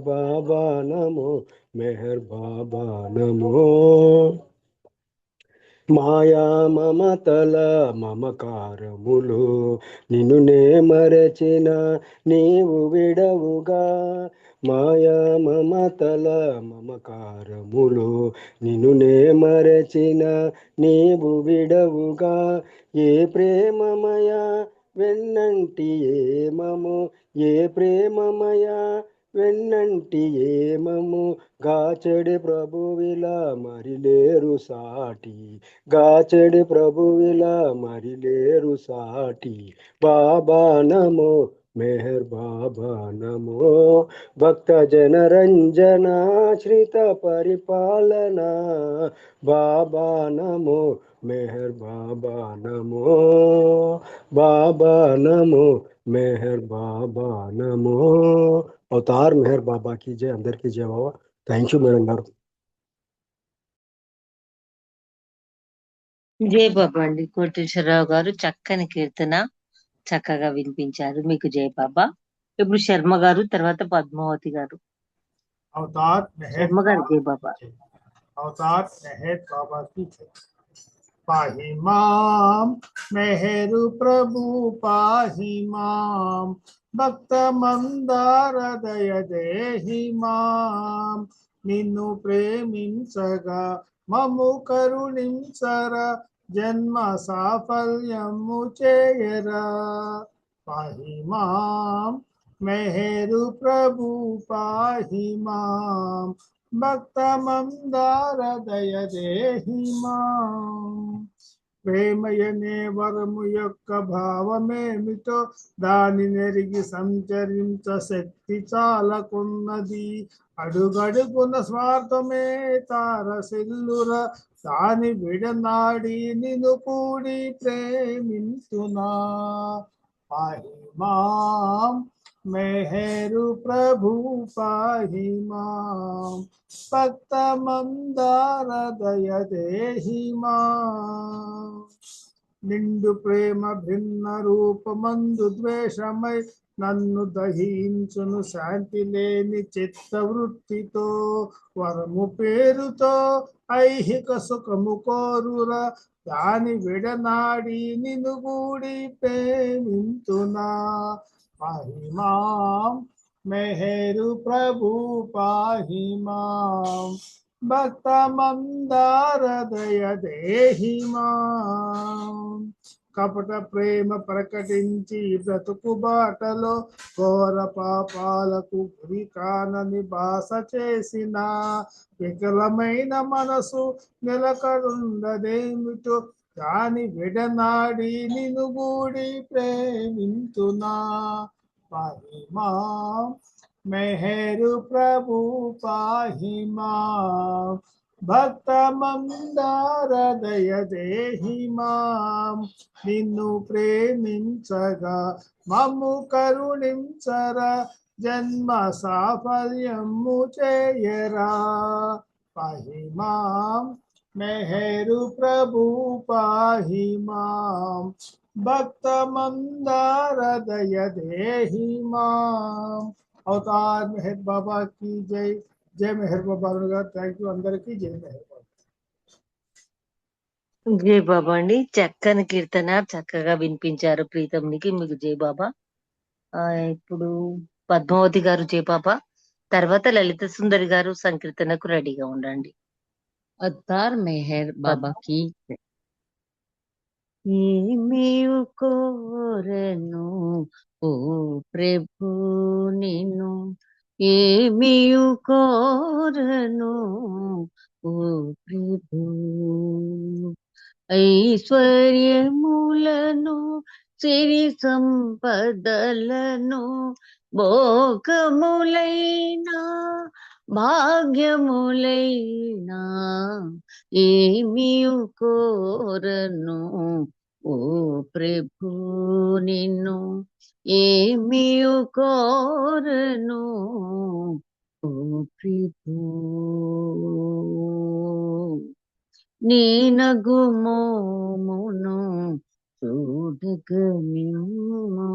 బాబా నమో మెహర్ బాబా నమో. మాయా మమతల మమకారములు నిన్నునే మరచిన నీవు విడవుగా. మాయా మమతల మమకారములు నిన్నునే మరచిన నీవు విడవుగా. ఏ ప్రేమమయ వెన్నంటి ఏమము. ఏ ప్రేమమయ వెన్నంటి ఏమము. గాచెడి ప్రభువిలా మరిలేరు సాటి. గాచెడి ప్రభువిలా మరిలేరు సాటి. బాబా నమో మెహర్ బాబా నమో. భక్త జనరంజన శ్రిత పరిపాలన. బాబా నమో మెహర్ బాబా నమో. బాబా నమో మెహర్ బాబా నమో. అవతార్ మెహర్ బాబా की जय. అందరికీ జయ బాబా. థ్యాంక్ యూ మేడం గారు. జై బాబా అండి. కోటేశ్వరరావు గారు చక్కని కీర్తన చక్కగా వినిపించారు. మీకు జై బాబా. ఇప్పుడు శర్మ గారు, తర్వాత పద్మావతి గారు. अवतार मेहर శర్మ గారు జై బాబా. अवतार मेहर बाबा की जय. पाहि माम मेहरु प्रभु पाहि माम. భక్త మందార దయ దేహి మాం. నిన్ను ప్రేమించగా మము కరుణించర. జన్మ సాఫల్యము చేయరా. పాహి మాం మెహరు ప్రభు పాహి మాం. భక్త మందార దయ దేహి మాం. ప్రేమయనే వరము యొక్క భావమేమిటో దాని నెరిగి సంచరించ శక్తి చాలకున్నది. అడుగడుగున స్వార్థమే తారసిల్లుర. దాని విడనాడి నిన్ను కూడి ప్రేమింతునా. పాహి మాం మెహరు ప్రభు పాహి మాం. భక్త మందార దయ దేహి మాం. నిండు ప్రేమ భిన్న రూపమందు ద్వేషమై నన్ను దహించును శాంతి లేని చిత్తవృత్తితో. వరము పేరుతో ఐహిక సుఖము కోరురా. దాని విడనాడి నిన్ను గూడి ప్రేమింతునా. పాహి మాం మెహరు ప్రభు పాహి మాం. భక్త మందార దయ దేహి మాం. కపట ప్రేమ ప్రకటించి బ్రతుకు బాటలో ఘోర పాపాలకు గురి కానని బాస చేసిన. వికలమైన మనసు నిలకడుండదేమిటో దాని విడనాడి నిన్ను గూడి ప్రేమింతునా. పాహి మాం మెహరు ప్రభు పాహి మాం. భక్త మందార దయ దేహి మాం. నిన్ను ప్రేమించగా మమ్ము కరుణించర. జన్మ సాఫల్యము చేయరా. పాహి మాం మెహరు ప్రభు పాహి మాం. భక్త మందార దయ దేహి మాం. అవతార్ మెహర్ బాబా की जय. జై మెహర్ బాబా గారు. Thank you. అందరికీ జై మెహర్ బాబా. జై బాబా అండి. చక్కని కీర్తన చక్కగా వినిపించారు ప్రీతంనికి. మీకు జై బాబా. ఇప్పుడు పద్మావతి గారు జై బాబా. తర్వాత లలిత సుందరి గారు సంకీర్తనకు రెడీగా ఉండండి. अवतार मेहर बाबा की जय. ఏమియు కోరెను ఓ ప్రభు నిన్ను. ఏమియు కోరెను ఓ ప్రభు. ఐశ్వర్యములను సిరి సంపదలను భోగములైనా భాగ్యములైనా ఏమియు కోరను ఓ ప్రభు నిన్ను ఏమియు కోరను ఓ ప్రభు. నీ నగుమోమును చూడగనిమ్ము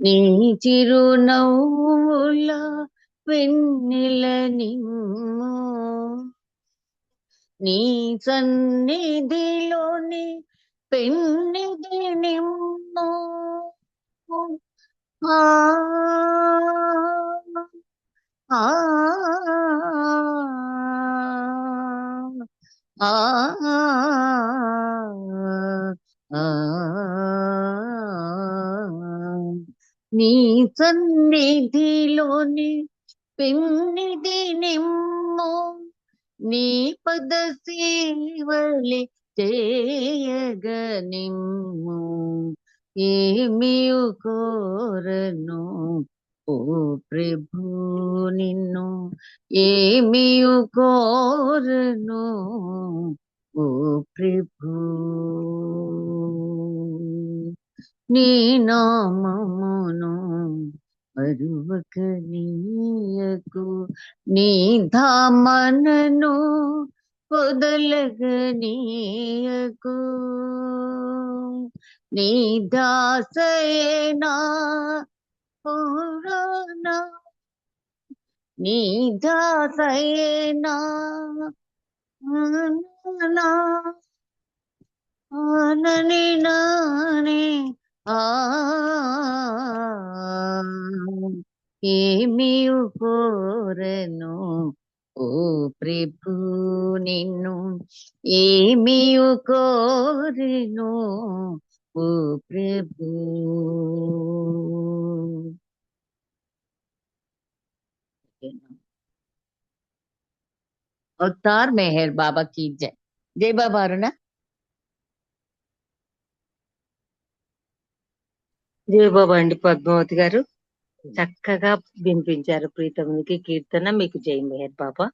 నీ చిరునవ్వుల వెన్నెల నిమ్ము నీ సన్నిధిలోని పెన్నిధి నిమ్ము ఆ ఆ ఆ నీ సన్నిధిలోని పెన్నిధి నిమ్ము నీ పద సేవలి చేయగనిమ్ము ఏమియు కోరను ఓ ప్రభు నిన్ను ఏమియు కోరను ఓ ప్రభు. నీ నామమును మరువక నీయకు నీ ధామనను వదలగనీయకు నీ దాసయేనా పురాణా నీ దాసయేనా ఆనని నానే ఆ ఏమియు కోరను ఓ ప్రభు నిన్ను ఏమియు కోరెను ఓ ప్రభు. अवतार मेहर बाबा की जय. जय बाबा अरुणा. జై బాబా అండి పద్మావతి గారు చక్కగా వినిపించారు ప్రీతమునికి కీర్తన. మీకు జై మెహర్ బాబా.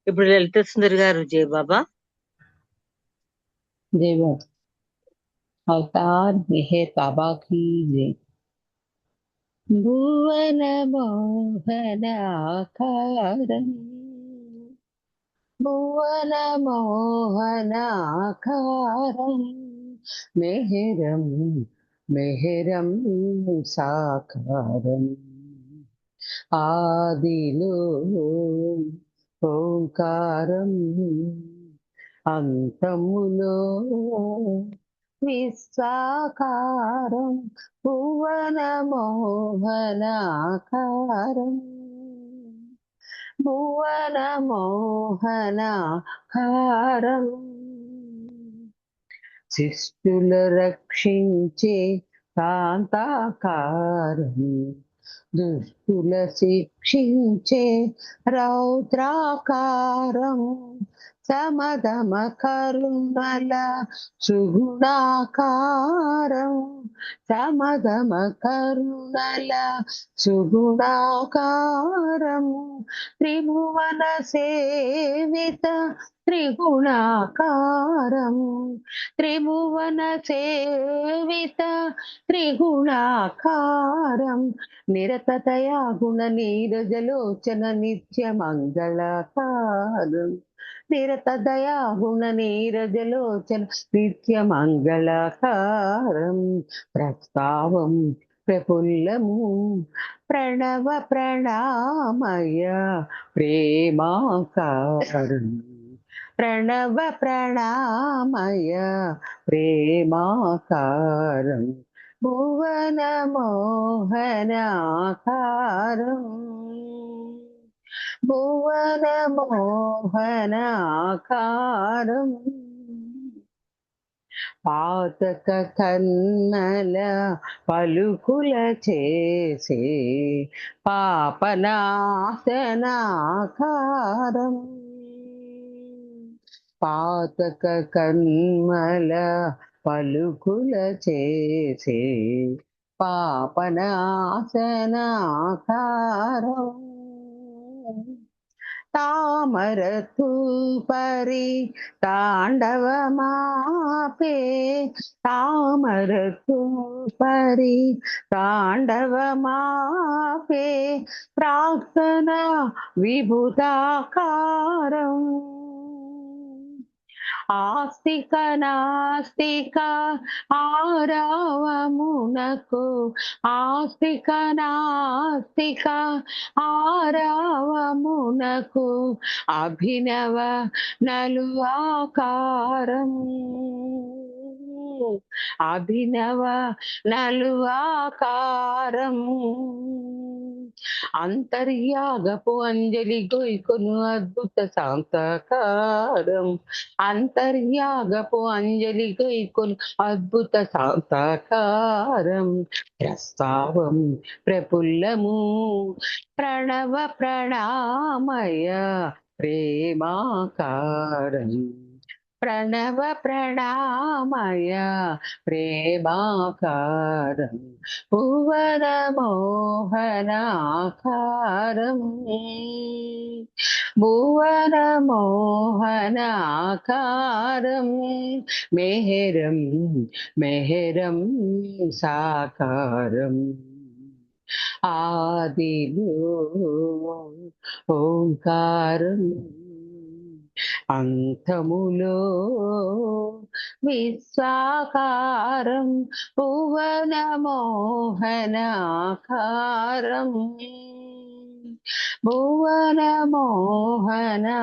ఇప్పుడు లలిత సుందరి గారు జై బాబా. जय बाबा. अवतार मेहर बाबा की जय. भुवन मोहन आकारं भुवन मोहन आकारं मेहरं मेहरं साकारं आदिलो ओंकारं अंतमुलो విశ్వాకారం భువన మోహనాకారం భువన మోహనాకారం శిష్టుల రక్షించే కాంతాకారం దుష్టుల శిక్షించే రౌద్రాకారం సమదమ కరుణల సుగుణాకారం సమదమ కరుణల సుగుణాకారం త్రిభువన సేవిత త్రిగుణాకారం త్రిభువన సేవిత త్రిగుణాకారం నిరతతయా గుణ నీరజలోచన నిత్య మంగళకారం నిరతదయా గుణ నీరజలోచన నిత్య మంగళకారం ప్రస్తావం ప్రఫుల్లము ప్రణవ ప్రణామయ ప్రేమాకారం ప్రణవ ప్రణామయ ప్రేమాకారం భువన మోహనాకారం భువన మోహనాకారం పాతక కన్నల పలుకుల చేసే పాపనాశనాకారం పాతక కన్మల పలుకుల చేసే పాపనాశనాకారం తామరతు పరి తాండవమాపే తామరతు పరి తాండవమాపే ప్రార్థన విభుతాకారం ఆస్తిక నాస్తిక ఆరావమునకు ఆస్తిక నాస్తిక ఆరావమునకు అభినవ నలువాకారం అభినవ నలువాకారం అంతర్యాగపు అంజలి గొయ్కొను అద్భుత శాంతకారం అంతర్యాగపు అంజలి గొయ్కొను అద్భుత శాంతకారం ప్రస్తావం ప్రఫుల్లము ప్రణవ ప్రణామయ ప్రేమాకారం ప్రణవ ప్రణామయ ప్రేమాకారం భువన మోహనాకారం భువన మోహనాకారం మెహరం మెహరం సాకారం ఆదిలో ఓంకారం అంతములో విశ్వాకారం భువన మోహనాకారం భువన మోహనాకారం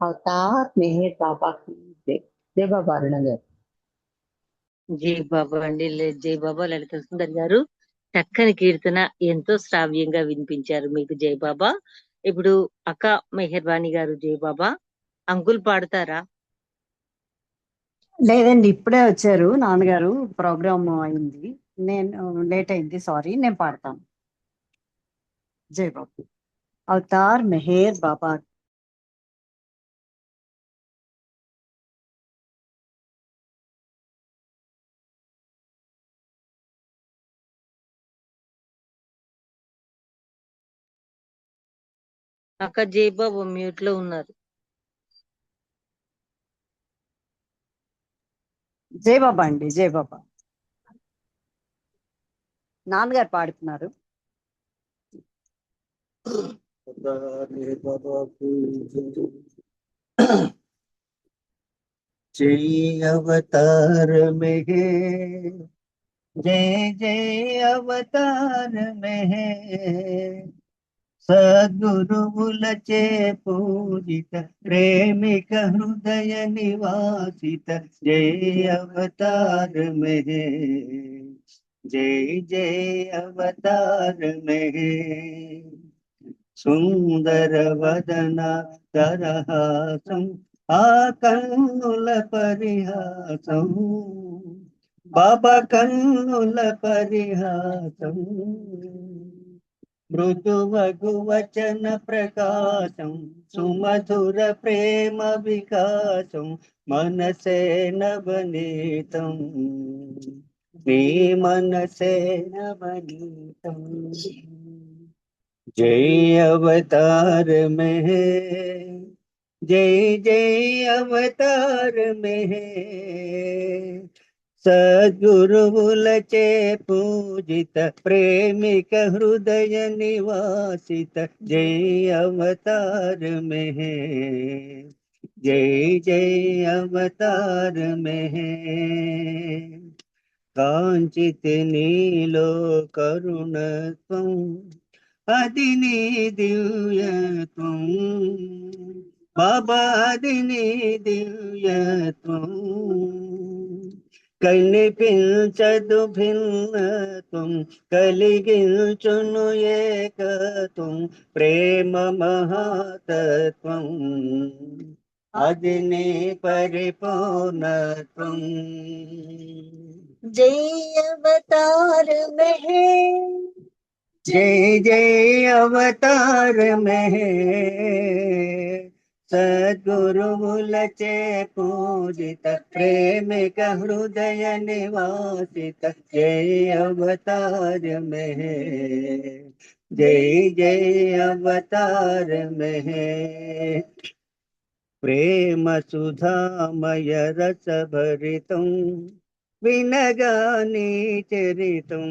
అవతార్ మెహర్ బాబా की जय जय बाबा अरुण गाరు జై బాబా అండి. జై బాబా లలిత సుందర్ గారు చక్కని కీర్తన ఎంతో శ్రావ్యంగా వినిపించారు. మీకు జై బాబా. ఇప్పుడు అక్క మెహర్బానీ గారు జై బాబా. అంకుల్ పాడతారా? లేదండి, ఇప్పుడే వచ్చారు నాన్నగారు, ప్రోగ్రామ్ అయింది, నేను లేట్ అయింది, సారీ, నేను పాడతాను. జై బాబు. అవతార్ మెహర్ బాబా. అక్క జై బాబా మ్యూట్ లో ఉన్నారు. జై బాబా అండి, జై బాబా. నాన్నగారు పాడుతున్నారు. जय अवतार में है, जय जय अवतार में है, సద్గురువులచే పూజిత ప్రేమిక హృదయ నివాసిత జయ అవతార మెహే జయ జయ అవతార మెహే సుందర వదన దరహాసం ఆ కన్నుల పరిహాసం బాబా కన్నుల పరిహాసం మృదువగు వచన ప్రకాశం సుమధుర ప్రేమ వికాసం మనసే నవనీతం నీ మనసే నవనీతం జై అవతార మెహే జై జై అవతార మెహే సద్గురువులచే పూజిత ప్రేమిక హృదయ నివాసిత జై అవతార మెహే జై జై అవతార మెహే కాంచిత నీలో కరుణత్వం అది నీ దివ్యత్వం బాబా అది నీ దివ్యత్వం కనిపించదు భిన్నత్వం కలిగించును ఏకత్వం ప్రేమ మహాతత్వం అది నీ పరిపూర్ణత్వం जय अवतार में है, जय जय अवतार में सद्गुरुमुलचे पूजित प्रेमिक हृदय निवासित जय अवतार में जय जय अवतार में प्रेम सुधामय रस भरितं विनगानि चरितं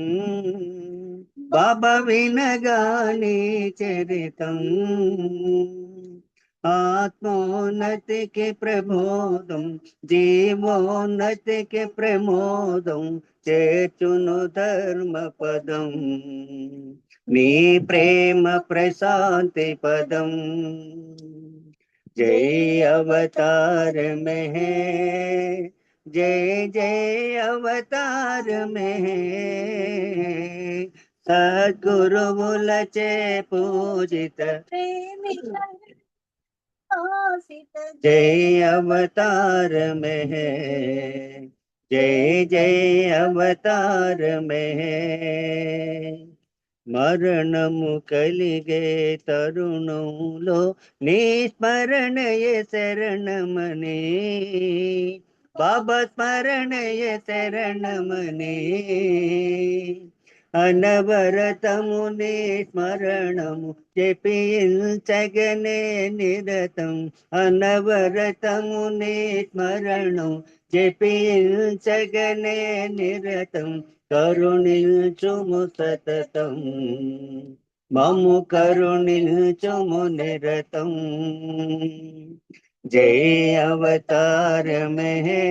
बाबा विनगानि चरितं आत्मोन्नति के प्रमोदं जीवोन्नति के प्रमोदं చేర్చును ధర్మ పదం నీ ప్రేమ ప్రశాంతి పదం जय अवतार में है जय जय अवतार में है सद्गुरु मुलचे पूजित जय अवतार में है जय जय अवतार में है మరణము కలిగే తరుణంలో నీ స్మరణయే శరణమని బాబా స్మరణయే శరణమని అనవరతము నీ స్మరణము జపించగనే నిరతం అనవరతము నీ స్మరణం జపించగనే నిరతం కరుణించుము సతతం మము కరుణించుము నిరతం జై అవతార में है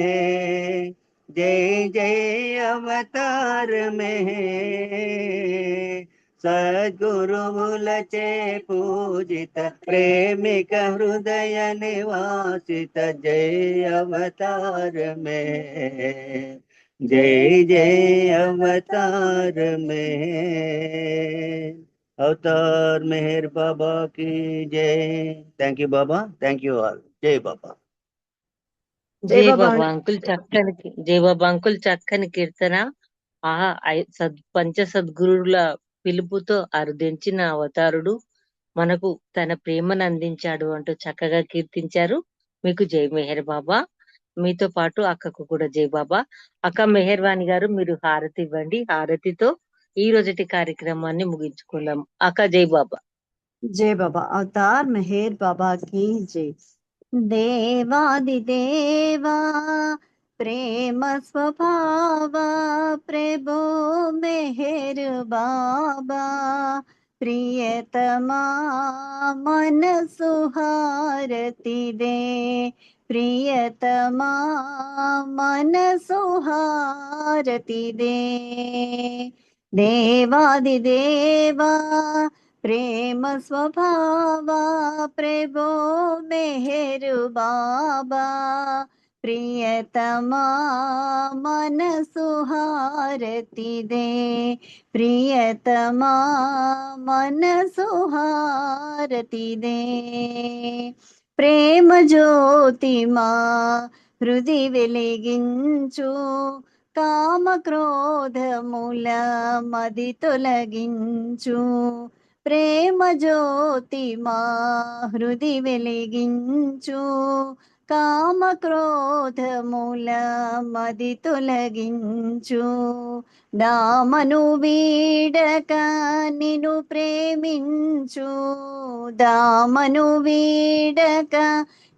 जय जय अवतार में है सद्गुरु मुलचे पूजित प्रेमिक हृदय निवासित जय अवतार में जय जय अवतार में अवतार मेहर बाबा की जय thank you Baba thank you all जय बाबा జై బాబా అంకుల్ చక్కని జై బాబా అంకుల్ చక్కని కీర్తన ఆ పంచ సద్గురుల పిలుపుతో అరుదించిన అవతారుడు మనకు తన ప్రేమను అందించాడు అంటూ చక్కగా కీర్తించారు. మీకు జై మెహర్ బాబా. మీతో పాటు అక్కకు కూడా జై బాబా. అక్క మెహర్వాణి గారు మీరు హారతి ఇవ్వండి. హారతితో ఈ రోజుటి కార్యక్రమాన్ని ముగించుకుందాం. అక్క జై బాబా. जय बाबा अवतार मेहर बाबा की जय देवादिदेवा प्रेम स्वभावा प्रभो मेहर बाबा प्रियतमा मन सुहारती दे प्रियतमा मन सुहारती दे देवादिदेवा प्रेम स्वभावा प्रभो मेहर बाबा प्रियतमा मन सुहारती दे प्रियतमा मन सुहारती दे प्रेम ज्योतिमा हृदि వెలిగించు కామ క్రోధ మూల మది తొలగించు ప్రేమ జ్యోతి మా హృది వెలిగించు కామ క్రోధ మూల మది తొలగించు దామను వీడక నిను ప్రేమించు దామను వీడక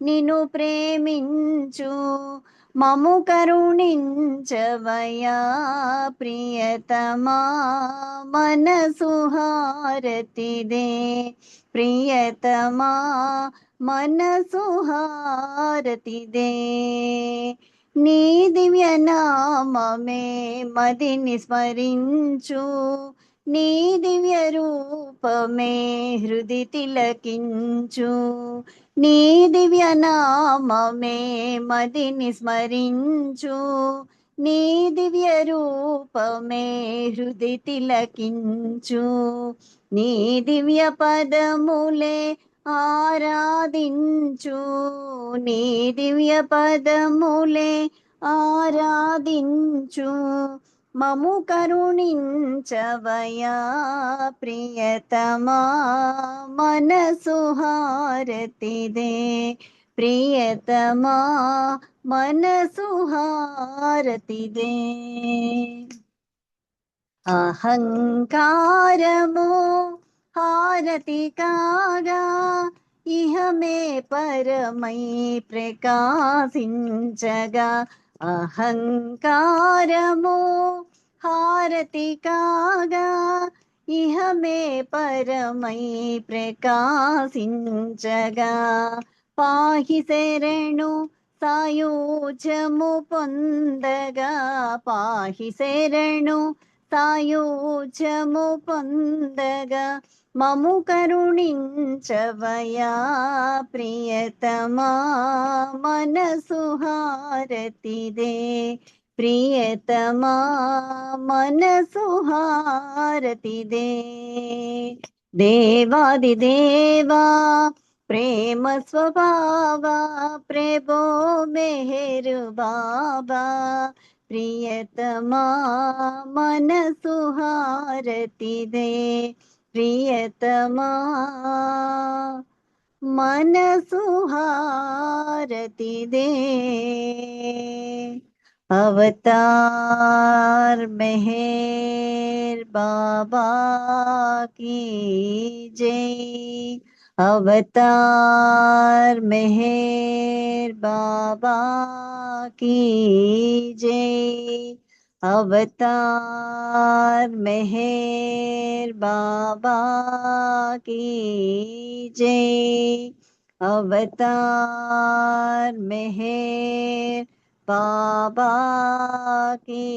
నిను ప్రేమించు మము కరుణించవయా ప్రియతమా మనసు హారతి దే ప్రియతమా మనసు హారతి దే నీ దివ్య నామమే మదిని స్మరించు నీ దివ్య రూపమే హృది తిలకించు నీ దివ్య నామమే మదిని స్మరించు నీ దివ్య రూపమే హృది తిలకించు నీ దివ్య పదములే ఆరాధించు నీ దివ్య పదములే ఆరాధించు మము కరుణించవయా ప్రియతమా మనసు హారతిదే ప్రియతమా మనసు హారతిదే అహంకారము హారతి కాగా ఇహమే పరమై ప్రకాశించగా అహంకారము హారతి కాగా ఇహమే పరమై ప్రకాశించగా పాహి శరణు సాయుధ్యము పొందగా పాహి శరణు సాయుధ్యము పొందగా మము కరుణించవయా ప్రియతమా మనసు హారతిదే ప్రియతమా మనసు హారతిదే దేవాది దేవా ప్రేమ స్వభావా ప్రభో మెహరు బాబా ప్రియతమా మనసు హారతిదే ప్రియతమా మనసు హారతిదే अवतार मेहर बाबा की जय अवतार मेहर बाबा की जय अवतार मेहर बाबा की जय अवतार मेहर बाबा की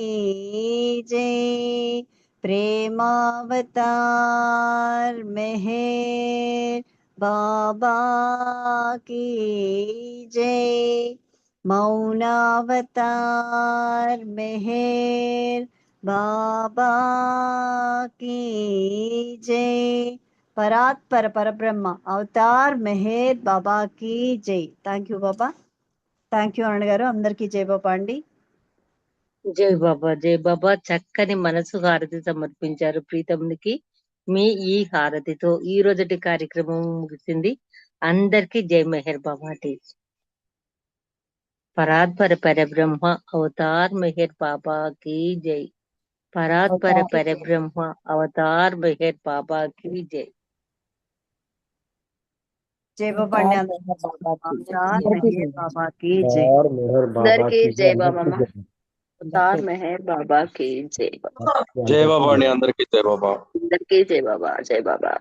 जय प्रेमावतार मेहर बाबा की जय मौनावतार मेहर बाबा की जय परात्पर परब्रह्म अवतार मेहर बाबा की जय thank you Baba thank you Arun గారు అందరికీ జై బాబా అండి జై బాబా చక్కని మనసు హారతి సమర్పించారు ప్రీతమునికి. మీ ఈ హారతితో ఈ రోజటి కార్యక్రమం ముగిసింది. అందరికీ జై మెహర్ బాబా టీ. పరాత్పర పరబ్రహ్మ అవతార్ మెహర్ బాబా की జై. పరాత్పర పరబ్రహ్మ అవతార్ మెహర్ బాబా की జై. జై బాబా అండి అందరికీ బాబా की जय అందరికీ జై బాబమ్మ అవతార్ మెహర్ బాబా की जय జై బాబా అండి అందరికీ జై బాబా. అందరికీ జై బాబా జై బాబా